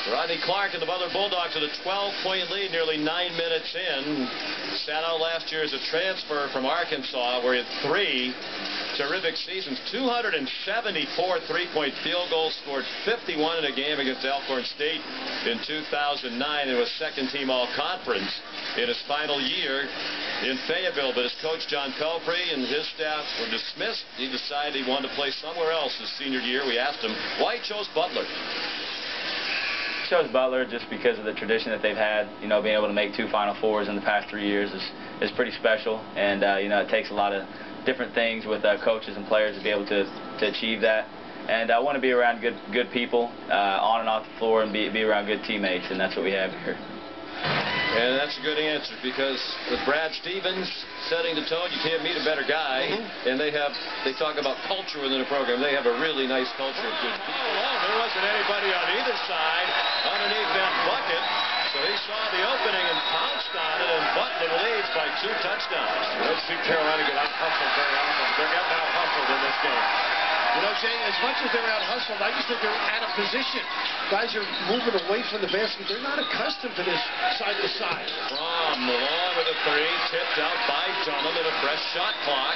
Rodney Clark and the Butler Bulldogs with a 12-point lead nearly 9 minutes in. Sat out last year as a transfer from Arkansas, where he had 3 terrific seasons. 274 three-point field goals, scored 51 in a game against Alcorn State in 2009, and was second-team all-conference in his final year in Fayetteville. But his coach, John Pelfrey, and his staff were dismissed. He decided he wanted to play somewhere else his senior year. We asked him why he chose Butler. Chose Butler just because of the tradition that they've had. You know, being able to make 2 Final Fours in the past 3 years is pretty special, and you know, it takes a lot of different things with coaches and players to be able to achieve that. And I want to be around good people on and off the floor, and be around good teammates, and that's what we have here. And that's a good answer, because with Brad Stevens setting the tone, you can't meet a better guy. And they talk about culture within the program. They have a really nice culture of good people. Oh, there wasn't anybody on either side underneath that bucket. So he saw the opening and pounced on it, and Butler leads by 2 touchdowns. Let's see Carolina get out-hustled very often. They're getting out-hustled in this game. You know, Jay, as much as they're out-hustled, I just think they're out of position. Guys are moving away from the basket. They're not accustomed to this side-to-side. From along with a 3, tipped out by Dunham, and a fresh shot clock.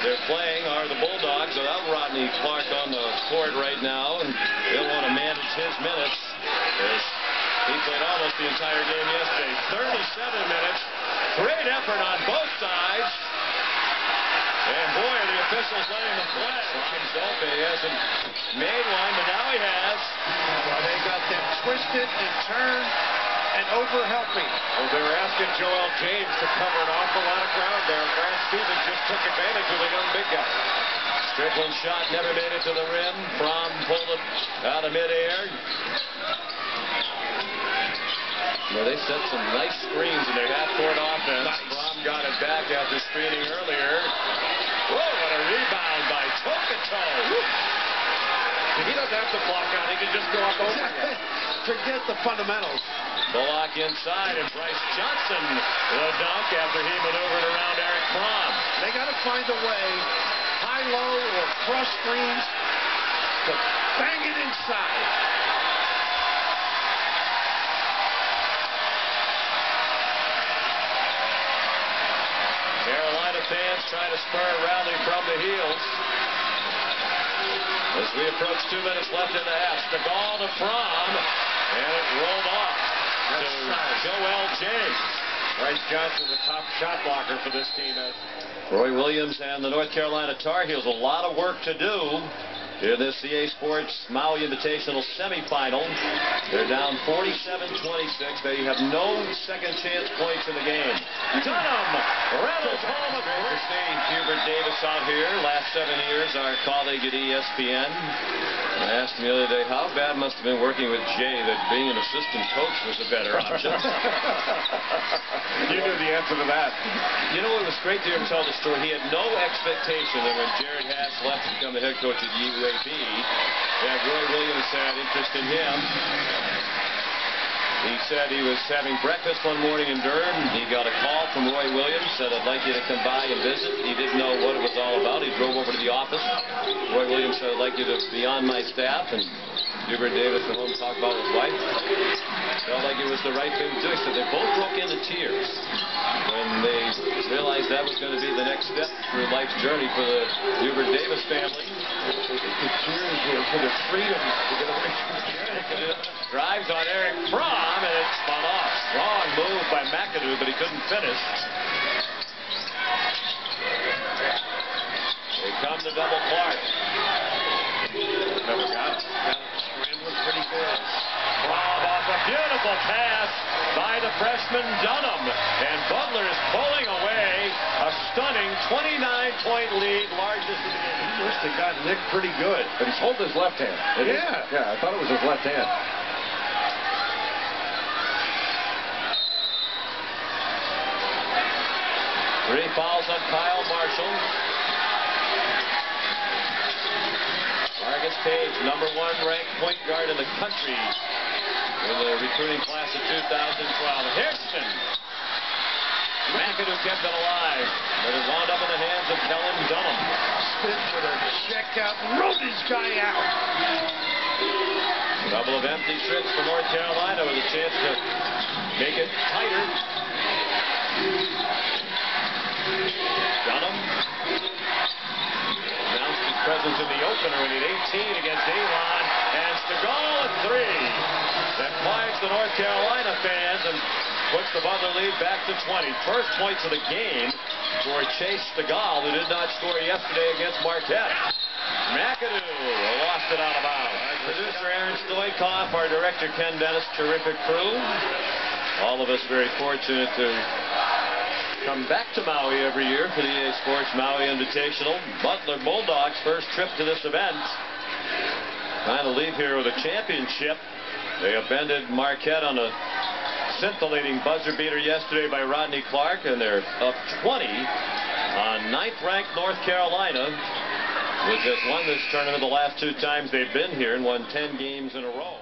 They're playing are the Bulldogs without Rodney Clark on the court right now, and they'll want to manage his minutes, as he played almost the entire game yesterday. 37 minutes. Great effort on both sides. And boy, are the officials letting them play. Dolpe hasn't made one, but now he has. Well, they got them twisted and turned and over-helping. Well, they were asking Joel James to cover an awful lot of ground there. Brad Stevens just took advantage of the young big guy. Strickland's shot never made it to the rim. Fromm pulled it out of midair. Well, they set some nice screens in their half-court offense. Nice. Fromm got it back after screening earlier. Whoa, what a rebound by Tokato. He doesn't have to block out. He can just go up over you. Forget the fundamentals. Bullock inside, and Bryce Johnson the dunk after he maneuvered around Eric Fromm. They got to find a way, high-low or cross screens, to bang it inside. Carolina fans trying to spur a rally from the heels. As we approach 2 minutes left in the half, Stegall to Fromm, and it rolled off to Joel James. Bryce Johnson, the top shot blocker for this team. Roy Williams and the North Carolina Tar Heels, a lot of work to do in this CA Sports Maui Invitational semifinal. They're down 47-26. They have no second chance points in the game. Dunham rattles home a great to see Hubert Davis out here. Last 7 years, our colleague at ESPN. I asked him the other day how bad must have been working with Jay that being an assistant coach was a better option. You knew the answer to that. You know, it was great to hear him tell the story. He had no expectation that when Jared Haas left to become the head coach at UAB, that Roy Williams had interest in him. He said he was having breakfast one morning in Durham. He got a call from Roy Williams, said, "I'd like you to come by and visit." He didn't know what it was all about. He drove over to the office. Roy Williams said, "I'd like you to be on my staff." And Hubert Davis went home and talked about his wife. Felt like it was the right thing to do. He said they both broke into tears when they realized that was going to be the next step through life's journey for the Hubert Davis family. The cheers were for their freedom to get away from the Drives on Eric Fromm, and it spun off. Strong move by McAdoo, but he couldn't finish. They come to double Clark. Never got it. scrambling pretty good. Fromm off a beautiful pass by the freshman Dunham. And Butler is pulling away a stunning 29-point lead, largest in the game. He must have got nicked pretty good, but he's holding his left hand. Yeah, I thought it was his left hand. Three fouls on Kyle Marshall. Marcus Page, #1 ranked point guard in the country in the recruiting class of 2012. Hairston. McAdoo kept it alive, but it wound up in the hands of Kellen Dunham. Spin with a check out, rode his guy out. Couple of empty trips for North Carolina with a chance to make it tighter. Dunham announced his presence in the opener when he had 18 against Elon, and Stegall at 3. That quiets the North Carolina fans and puts the Butler lead back to 20. First points of the game for Chase Stegall, who did not score yesterday against Marquette. McAdoo lost it out of bounds. Our producer Aaron Stoikoff, our director Ken Dennis, terrific crew. All of us very fortunate to come back to Maui every year for the EA Sports Maui Invitational. Butler Bulldogs' first trip to this event. Trying to leave here with a championship. They upended Marquette on a scintillating buzzer beater yesterday by Rodney Clark, and they're up 20 on 9th-ranked North Carolina, which has won this tournament the last 2 times they've been here and won 10 games in a row.